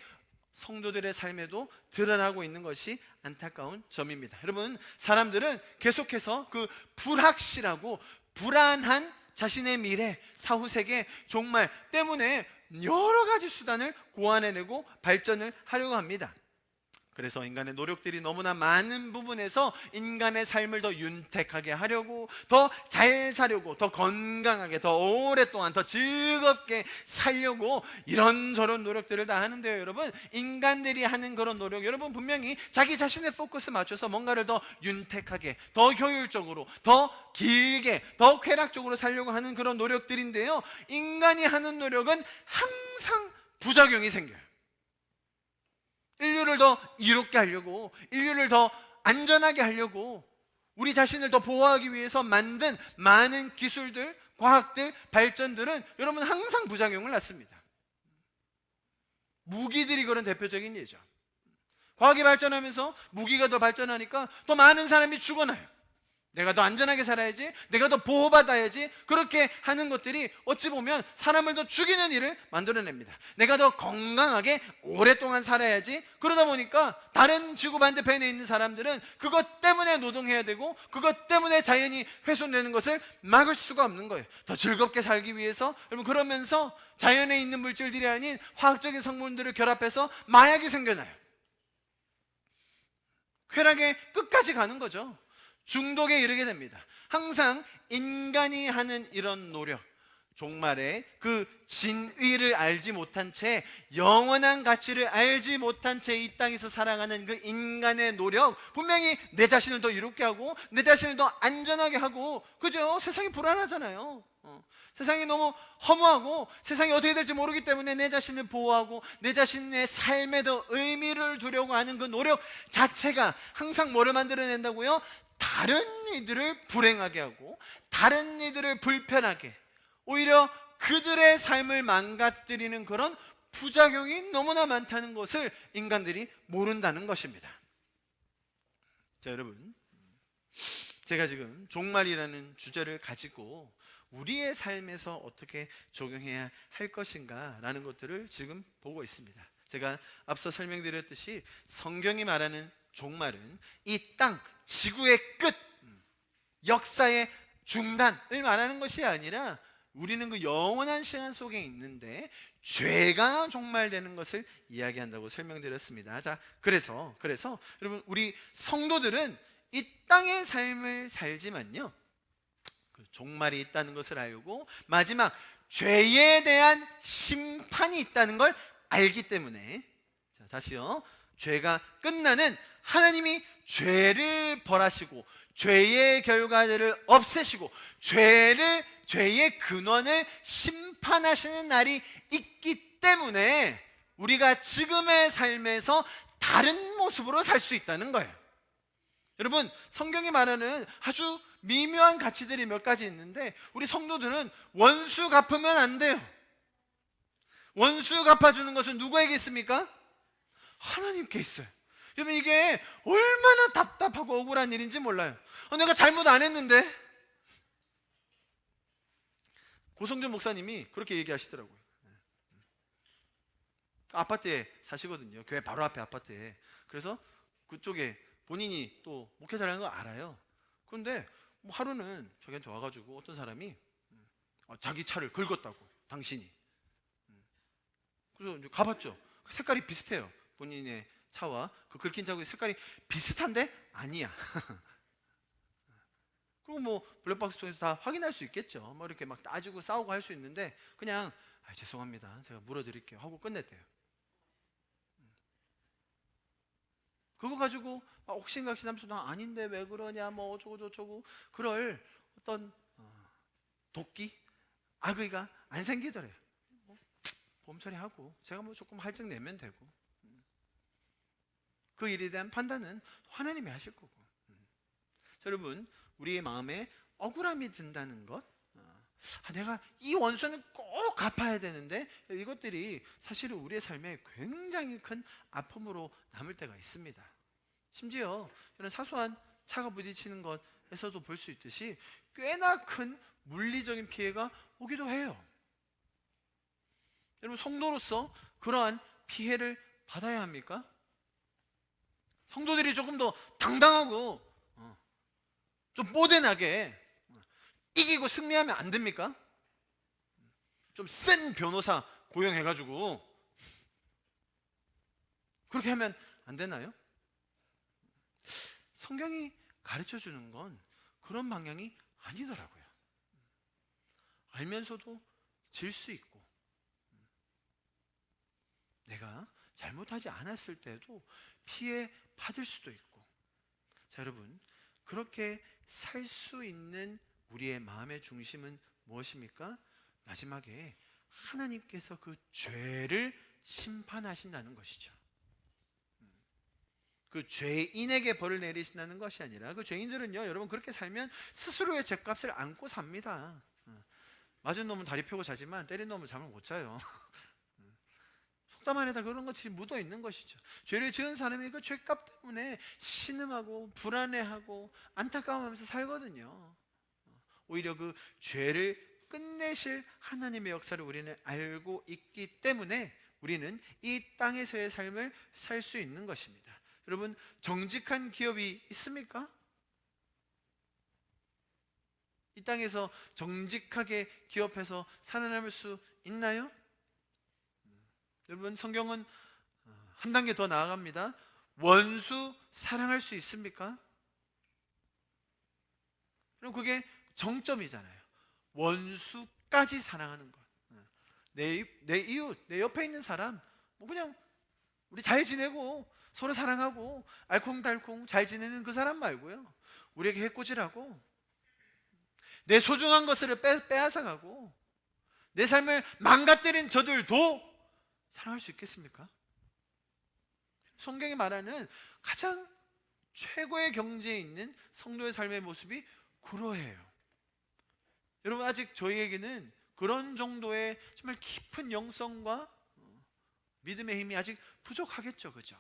성도들의 삶에도 드러나고 있는 것이 안타까운 점입니다. 여러분, 사람들은 계속해서 그 불확실하고 불안한 자신의 미래, 사후세계, 종말 때문에 여러 가지 수단을 고안해내고 발전을 하려고 합니다. 그래서 인간의 노력들이 너무나 많은 부분에서 인간의 삶을 더 윤택하게 하려고, 더 잘 사려고, 더 건강하게, 더 오랫동안 더 즐겁게 살려고 이런저런 노력들을 다 하는데요. 여러분, 인간들이 하는 그런 노력, 여러분 분명히 자기 자신의 포커스 맞춰서 뭔가를 더 윤택하게, 더 효율적으로, 더 길게, 더 쾌락적으로 살려고 하는 그런 노력들인데요, 인간이 하는 노력은 항상 부작용이 생겨요. 인류를 더 이롭게 하려고, 인류를 더 안전하게 하려고, 우리 자신을 더 보호하기 위해서 만든 많은 기술들, 과학들, 발전들은 여러분 항상 부작용을 낳습니다. 무기들이 그런 대표적인 예죠. 과학이 발전하면서 무기가 더 발전하니까 더 많은 사람이 죽어나요. 내가 더 안전하게 살아야지, 내가 더 보호받아야지, 그렇게 하는 것들이 어찌 보면 사람을 더 죽이는 일을 만들어냅니다. 내가 더 건강하게 오랫동안 살아야지, 그러다 보니까 다른 지구 반대편에 있는 사람들은 그것 때문에 노동해야 되고 그것 때문에 자연이 훼손되는 것을 막을 수가 없는 거예요. 더 즐겁게 살기 위해서. 여러분, 그러면서 자연에 있는 물질들이 아닌 화학적인 성분들을 결합해서 마약이 생겨나요. 쾌락의 끝까지 가는 거죠. 중독에 이르게 됩니다. 항상 인간이 하는 이런 노력, 종말에 그 진의를 알지 못한 채, 영원한 가치를 알지 못한 채 이 땅에서 살아가는 그 인간의 노력, 분명히 내 자신을 더 이롭게 하고 내 자신을 더 안전하게 하고, 그죠? 세상이 불안하잖아요. 세상이 너무 허무하고 세상이 어떻게 될지 모르기 때문에 내 자신을 보호하고 내 자신의 삶에 더 의미를 두려고 하는 그 노력 자체가 항상 뭐를 만들어낸다고요? 다른 이들을 불행하게 하고 다른 이들을 불편하게, 오히려 그들의 삶을 망가뜨리는 그런 부작용이 너무나 많다는 것을 인간들이 모른다는 것입니다. 자, 여러분, 제가 지금 종말이라는 주제를 가지고 우리의 삶에서 어떻게 적용해야 할 것인가 라는 것들을 지금 보고 있습니다. 제가 앞서 설명드렸듯이 성경이 말하는 종말은 이 땅, 지구의 끝, 역사의 중단을 말하는 것이 아니라 우리는 그 영원한 시간 속에 있는데 죄가 종말되는 것을 이야기한다고 설명드렸습니다. 자, 그래서 여러분, 우리 성도들은 이 땅의 삶을 살지만요, 그 종말이 있다는 것을 알고 마지막 죄에 대한 심판이 있다는 걸 알기 때문에, 자, 다시요, 죄가 끝나는, 하나님이 죄를 벌하시고 죄의 결과들을 없애시고 죄의 근원을 심판하시는 날이 있기 때문에 우리가 지금의 삶에서 다른 모습으로 살 수 있다는 거예요. 여러분, 성경이 말하는 아주 미묘한 가치들이 몇 가지 있는데 우리 성도들은 원수 갚으면 안 돼요. 원수 갚아주는 것은 누구에게 있습니까? 하나님께 있어요. 여러분, 이게 얼마나 답답하고 억울한 일인지 몰라요. 내가 잘못 안 했는데. 고성준 목사님이 그렇게 얘기하시더라고요. 아파트에 사시거든요. 교회 바로 앞에 아파트에. 그래서 그쪽에 본인이 또 목회자라는 걸 알아요. 그런데 뭐 하루는 저기한테 와가지고 어떤 사람이 자기 차를 긁었다고, 당신이. 그래서 이제 가봤죠. 색깔이 비슷해요. 본인의 차와 그 긁힌 자국의 색깔이 비슷한데 아니야. 그리고 뭐 블랙박스 통해서 다 확인할 수 있겠죠. 뭐 이렇게 막 따지고 싸우고 할 수 있는데 그냥 죄송합니다, 제가 물어드릴게요 하고 끝냈대요. 그거 가지고 옥신각신하면서 나 아닌데 왜 그러냐, 뭐 어쩌고 저쩌고 그럴 어떤 도끼, 악의가 안 생기더래요. 뭐 보험 처리하고 제가 뭐 조금 할증 내면 되고, 그 일에 대한 판단은 하나님이 하실 거고. 자, 여러분, 우리의 마음에 억울함이 든다는 것, 내가 이 원수는 꼭 갚아야 되는데, 이것들이 사실은 우리의 삶에 굉장히 큰 아픔으로 남을 때가 있습니다. 심지어 이런 사소한 차가 부딪히는 것에서도 볼 수 있듯이 꽤나 큰 물리적인 피해가 오기도 해요. 여러분, 성도로서 그러한 피해를 받아야 합니까? 성도들이 조금 더 당당하고 좀 뽀대나게 이기고 승리하면 안 됩니까? 좀 센 변호사 고용해가지고 그렇게 하면 안 되나요? 성경이 가르쳐주는 건 그런 방향이 아니더라고요. 알면서도 질 수 있고, 내가 잘못하지 않았을 때도 피해 받을 수도 있고. 자, 여러분, 그렇게 살 수 있는 우리의 마음의 중심은 무엇입니까? 마지막에 하나님께서 그 죄를 심판하신다는 것이죠. 그 죄인에게 벌을 내리신다는 것이 아니라, 그 죄인들은요, 여러분, 그렇게 살면 스스로의 죄값을 안고 삽니다. 맞은 놈은 다리 펴고 자지만 때린 놈은 잠을 못 자요. 속담 안에다 그런 것이 묻어 있는 것이죠. 죄를 지은 사람이 그 죄값 때문에 신음하고 불안해하고 안타까워하면서 살거든요. 오히려 그 죄를 끝내실 하나님의 역사를 우리는 알고 있기 때문에 우리는 이 땅에서의 삶을 살 수 있는 것입니다. 여러분, 정직한 기업이 있습니까? 이 땅에서 정직하게 기업해서 살아남을 수 있나요? 여러분, 성경은 한 단계 더 나아갑니다. 원수 사랑할 수 있습니까? 그럼 그게 정점이잖아요. 원수까지 사랑하는 것. 내 이웃, 내 옆에 있는 사람, 뭐 그냥 우리 잘 지내고 서로 사랑하고 알콩달콩 잘 지내는 그 사람 말고요, 우리에게 해코지라고 내 소중한 것을 빼앗아가고 내 삶을 망가뜨린 저들도 사랑할 수 있겠습니까? 성경이 말하는 가장 최고의 경지에 있는 성도의 삶의 모습이 그러해요. 여러분, 아직 저희에게는 그런 정도의 정말 깊은 영성과 믿음의 힘이 아직 부족하겠죠, 그죠?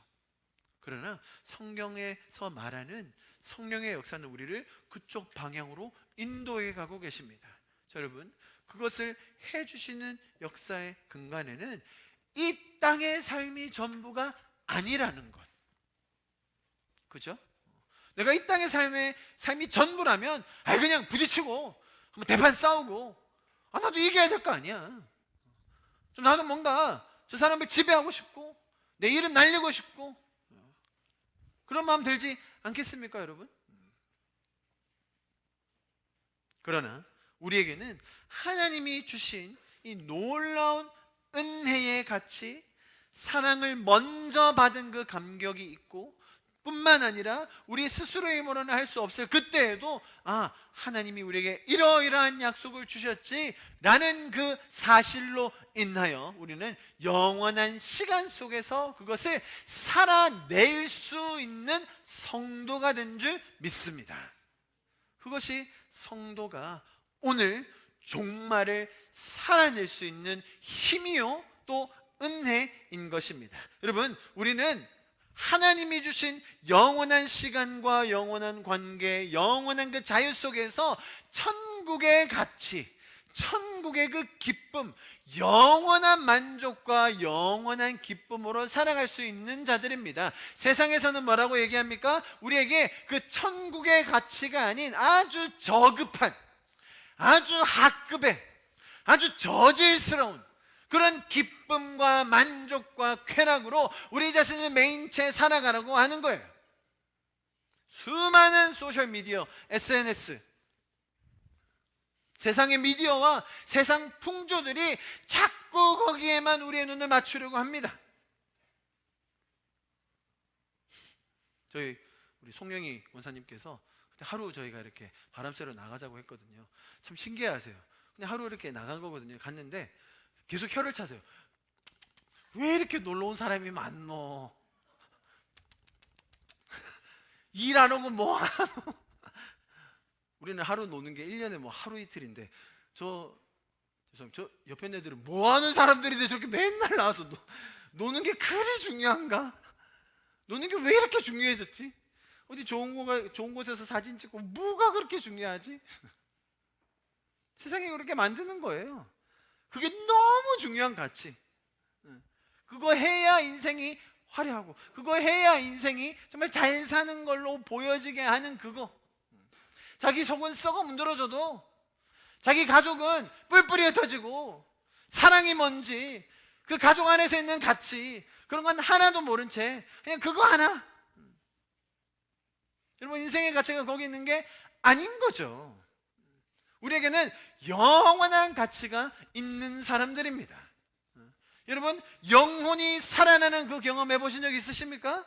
그러나 성경에서 말하는 성령의 역사는 우리를 그쪽 방향으로 인도해 가고 계십니다. 자, 여러분, 그것을 해주시는 역사의 근간에는 이 땅의 삶이 전부가 아니라는 것, 그죠? 내가 이 땅의 삶이 전부라면 그냥 부딪히고 한번 대판 싸우고 나도 이겨야 될 거 아니야. 좀 나도 뭔가 저 사람을 지배하고 싶고 내 이름 날리고 싶고 그런 마음 들지 않겠습니까, 여러분? 그러나 우리에게는 하나님이 주신 이 놀라운 은혜의 가치, 사랑을 먼저 받은 그 감격이 있고, 뿐만 아니라 우리 스스로의 힘으로는 할 수 없을 그때에도 하나님이 우리에게 이러이러한 약속을 주셨지 라는 그 사실로 인하여 우리는 영원한 시간 속에서 그것을 살아낼 수 있는 성도가 된 줄 믿습니다. 그것이 성도가 오늘 종말을 살아낼 수 있는 힘이요 또 은혜인 것입니다. 여러분, 우리는 하나님이 주신 영원한 시간과 영원한 관계, 영원한 그 자유 속에서 천국의 가치, 천국의 그 기쁨, 영원한 만족과 영원한 기쁨으로 살아갈 수 있는 자들입니다. 세상에서는 뭐라고 얘기합니까? 우리에게 그 천국의 가치가 아닌 아주 저급한, 아주 하급의, 아주 저질스러운 그런 기쁨과 만족과 쾌락으로 우리 자신을 매인채 살아가라고 하는 거예요. 수많은 소셜미디어, SNS, 세상의 미디어와 세상 풍조들이 자꾸 거기에만 우리의 눈을 맞추려고 합니다. 우리 송영희 원사님께서 그때 하루 저희가 이렇게 바람 쐬러 나가자고 했거든요. 참 신기해하세요. 그냥 하루 이렇게 나간 거거든요. 갔는데 계속 혀를 차세요. 왜 이렇게 놀러 온 사람이 많노? 일 안 오고 뭐 하노? 우리는 하루 노는 게 1년에 뭐 하루 이틀인데 저 옆에 애들은 뭐 하는 사람들인데 저렇게 맨날 나와서 노는 게 그리 중요한가? 노는 게 왜 이렇게 중요해졌지? 어디 좋은 곳에서 사진 찍고 뭐가 그렇게 중요하지? 세상이 그렇게 만드는 거예요. 그게 너무 중요한 가치. 그거 해야 인생이 화려하고, 그거 해야 인생이 정말 잘 사는 걸로 보여지게 하는 그거. 자기 속은 썩어 문드러져도 자기 가족은 뿔뿔이 흩어지고 사랑이 뭔지, 그 가족 안에서 있는 가치, 그런 건 하나도 모른 채 그냥 그거 하나. 여러분, 인생의 가치가 거기 있는 게 아닌 거죠. 우리에게는 영원한 가치가 있는 사람들입니다. 여러분, 영혼이 살아나는 그 경험 해보신 적 있으십니까?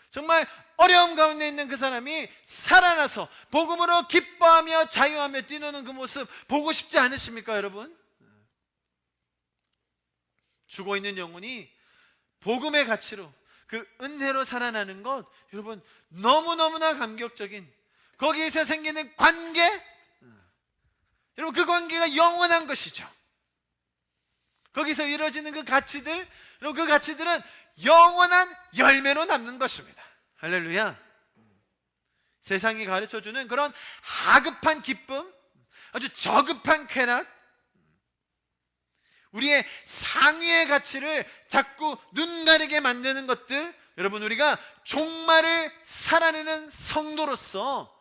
정말 어려움 가운데 있는 그 사람이 살아나서 복음으로 기뻐하며 자유하며 뛰노는 그 모습 보고 싶지 않으십니까, 여러분? 죽어 있는 영혼이 복음의 가치로, 그 은혜로 살아나는 것, 여러분, 너무너무나 감격적인, 거기에서 생기는 관계, 여러분, 그 관계가 영원한 것이죠. 거기서 이루어지는 그 가치들, 여러분, 그 가치들은 영원한 열매로 남는 것입니다. 할렐루야. 세상이 가르쳐주는 그런 하급한 기쁨, 아주 저급한 쾌락, 우리의 상위의 가치를 자꾸 눈 가리게 만드는 것들, 여러분, 우리가 종말을 살아내는 성도로서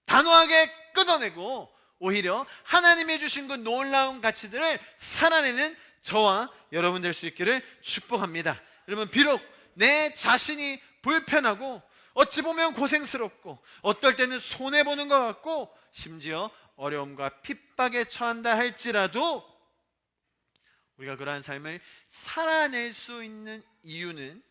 단호하게 끊어내고 오히려 하나님이 주신 그 놀라운 가치들을 살아내는 저와 여러분 될 수 있기를 축복합니다. 여러분, 비록 내 자신이 불편하고 어찌 보면 고생스럽고 어떨 때는 손해보는 것 같고 심지어 어려움과 핍박에 처한다 할지라도 우리가 그러한 삶을 살아낼 수 있는 이유는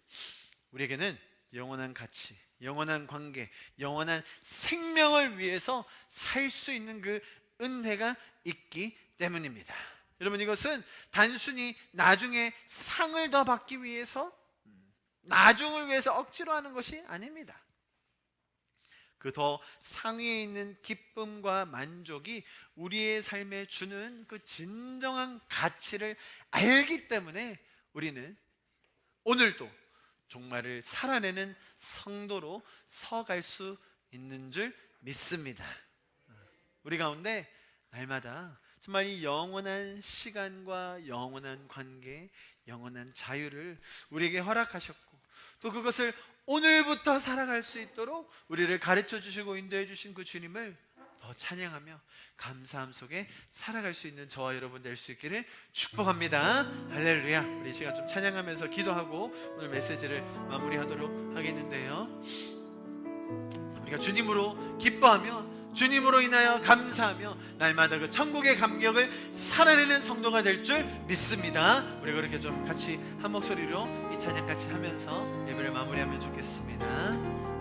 우리에게는 영원한 가치, 영원한 관계, 영원한 생명을 위해서 살 수 있는 그 은혜가 있기 때문입니다. 여러분, 이것은 단순히 나중에 상을 더 받기 위해서, 나중을 위해서 억지로 하는 것이 아닙니다. 그 더 상위에 있는 기쁨과 만족이 우리의 삶에 주는 그 진정한 가치를 알기 때문에 우리는 오늘도 종말을 살아내는 성도로 서갈 수 있는 줄 믿습니다. 우리 가운데 날마다 정말 이 영원한 시간과 영원한 관계, 영원한 자유를 우리에게 허락하셨고 또 그것을 오늘부터 살아갈 수 있도록 우리를 가르쳐 주시고 인도해 주신 그 주님을 더 찬양하며 감사함 속에 살아갈 수 있는 저와 여러분 될 수 있기를 축복합니다. 할렐루야. 우리 이 시간 좀 찬양하면서 기도하고 오늘 메시지를 마무리하도록 하겠는데요, 우리가 주님으로 기뻐하며 주님으로 인하여 감사하며 날마다 그 천국의 감격을 살아내는 성도가 될 줄 믿습니다. 우리 그렇게 좀 같이 한 목소리로 이 찬양 같이 하면서 예배를 마무리하면 좋겠습니다.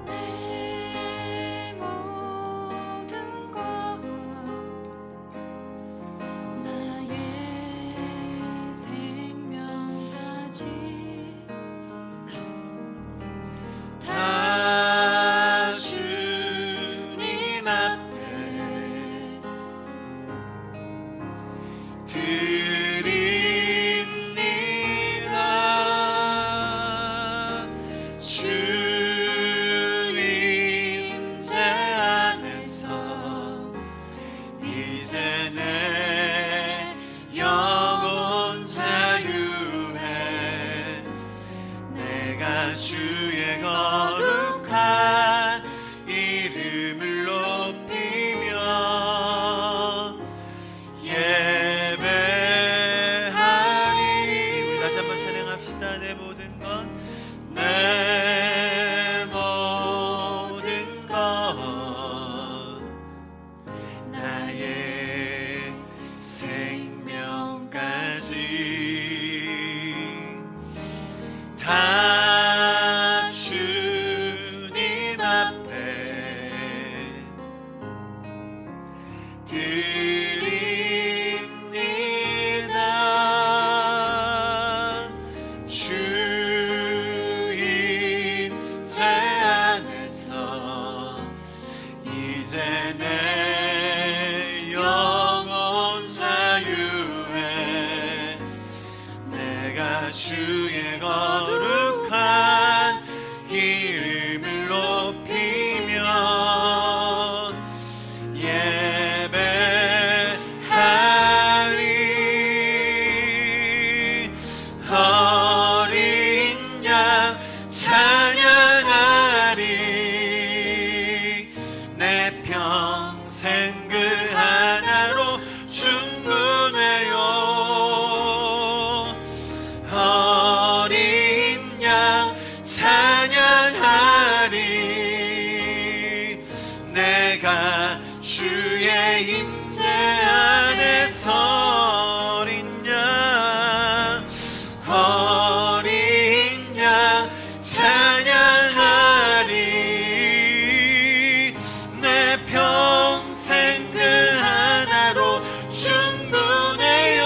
내 모든 것 나의 생명까지 다 주님 앞에 드립니다. 주 임재 안에서 이제 내 영혼 자유해 내가 주의 거룩한 이름을 높이며 예배하리. 우리 다시 한번 찬양합시다. 내 모든 것, 내 모든 것 나의 생명까지 다 주님 앞에 드립니다. 주 임재 안에서 이제 내 영혼 자유해 내가 주의 거룩한 이름을 높이며 예배하리. 어린 양 찬양하리. 내 평생 그 하나로 충분해요. 어린 양 찬양하리. 내가 주의 임재 안에서 어린 양 찬양하리. 내 평생 그 하나로 충분해요.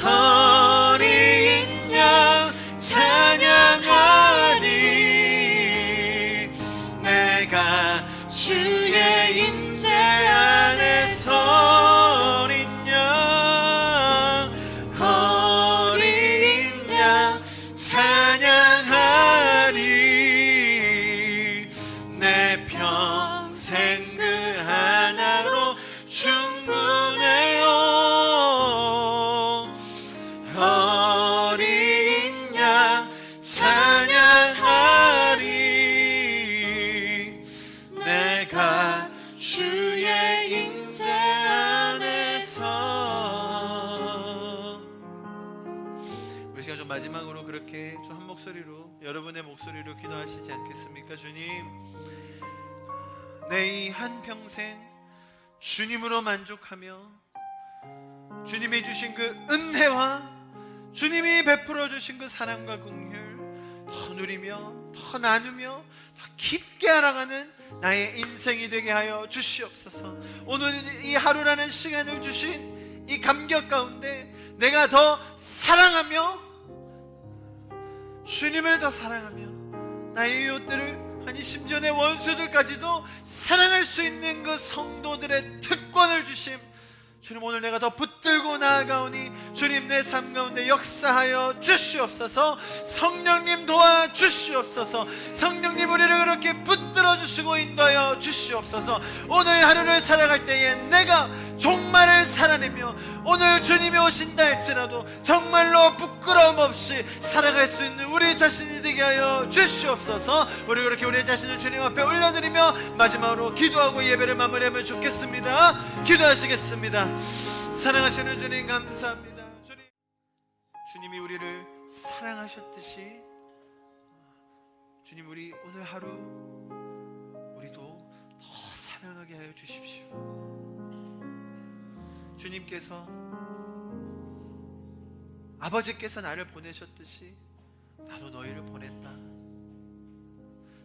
어린 양 찬양하리. 내가 주의 임재 함께 좀 한 목소리로, 여러분의 목소리로 기도하시지 않겠습니까? 주님, 내 이 한평생 주님으로 만족하며 주님이 주신 그 은혜와 주님이 베풀어 주신 그 사랑과 긍휼 더 누리며 더 나누며 더 깊게 알아가는 나의 인생이 되게 하여 주시옵소서. 오늘 이 하루라는 시간을 주신 이 감격 가운데 내가 더 사랑하며 주님을 더 사랑하며 나의 이웃들을, 아니 심지어 내 원수들까지도 사랑할 수 있는 그 성도들의 특권을 주심, 주님 오늘 내가 더 붙들고 나아가오니 주님 내 삶 가운데 역사하여 주시옵소서. 성령님 도와주시옵소서. 성령님 우리를 그렇게 붙들어 주시고 인도하여 주시옵소서. 오늘 하루를 살아갈 때에 내가 종말을 살아내며 오늘 주님이 오신다 할지라도 정말로 부끄러움 없이 살아갈 수 있는 우리 자신이 되게 하여 주시옵소서. 우리 그렇게 우리 자신을 주님 앞에 올려드리며 마지막으로 기도하고 예배를 마무리하면 좋겠습니다. 기도하시겠습니다. 사랑하시는 주님 감사합니다. 주님이 우리를 사랑하셨듯이 주님 우리 오늘 하루 우리도 더 사랑하게 하여 주십시오. 주님께서 아버지께서 나를 보내셨듯이 나도 너희를 보냈다.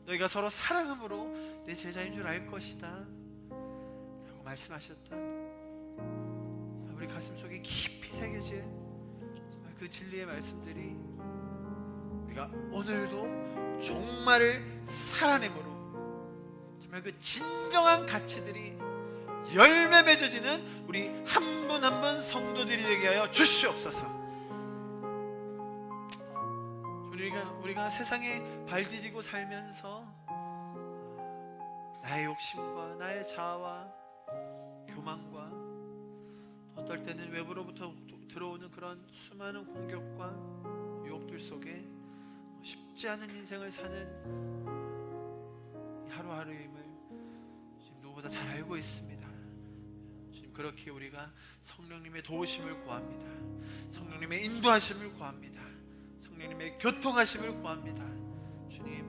너희가 서로 사랑함으로 내 제자인 줄 알 것이다 라고 말씀하셨다. 우리 가슴 속에 깊이 새겨질 그 진리의 말씀들이 우리가 오늘도 종말을 살아내므로 정말 그 진정한 가치들이 열매 맺어지는 우리 한 분 한 분 성도들이 되게 하여 주시옵소서. 우리가 세상에 발 디디고 살면서 나의 욕심과 나의 자아와 교만과 어떨 때는 외부로부터 들어오는 그런 수많은 공격과 유혹들 속에 쉽지 않은 인생을 사는 하루하루임을 지금 누구보다 잘 알고 있습니다. 지금 그렇게 우리가 성령님의 도우심을 구합니다. 성령님의 인도하심을 구합니다. 성령님의 교통하심을 구합니다. 주님,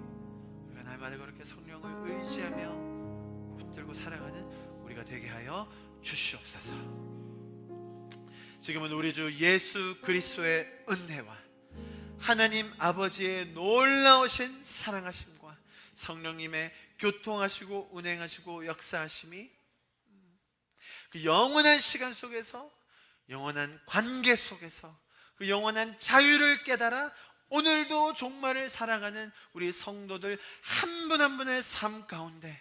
우리가 날마다 그렇게 성령을 의지하며 붙들고 살아가는 우리가 되게 하여 주시옵소서. 지금은 우리 주 예수 그리스도의 은혜와 하나님 아버지의 놀라우신 사랑하심과 성령님의 교통하시고 운행하시고 역사하심이 그 영원한 시간 속에서, 영원한 관계 속에서 그 영원한 자유를 깨달아 오늘도 종말을 살아가는 우리 성도들 한 분 한 분의 삶 가운데,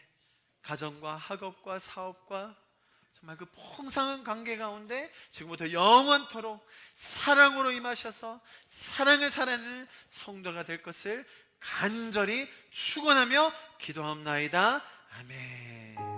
가정과 학업과 사업과 정말 그 풍성한 관계 가운데 지금부터 영원토록 사랑으로 임하셔서 사랑을 살아내는 성도가 될 것을 간절히 축원하며 기도합나이다. 아멘.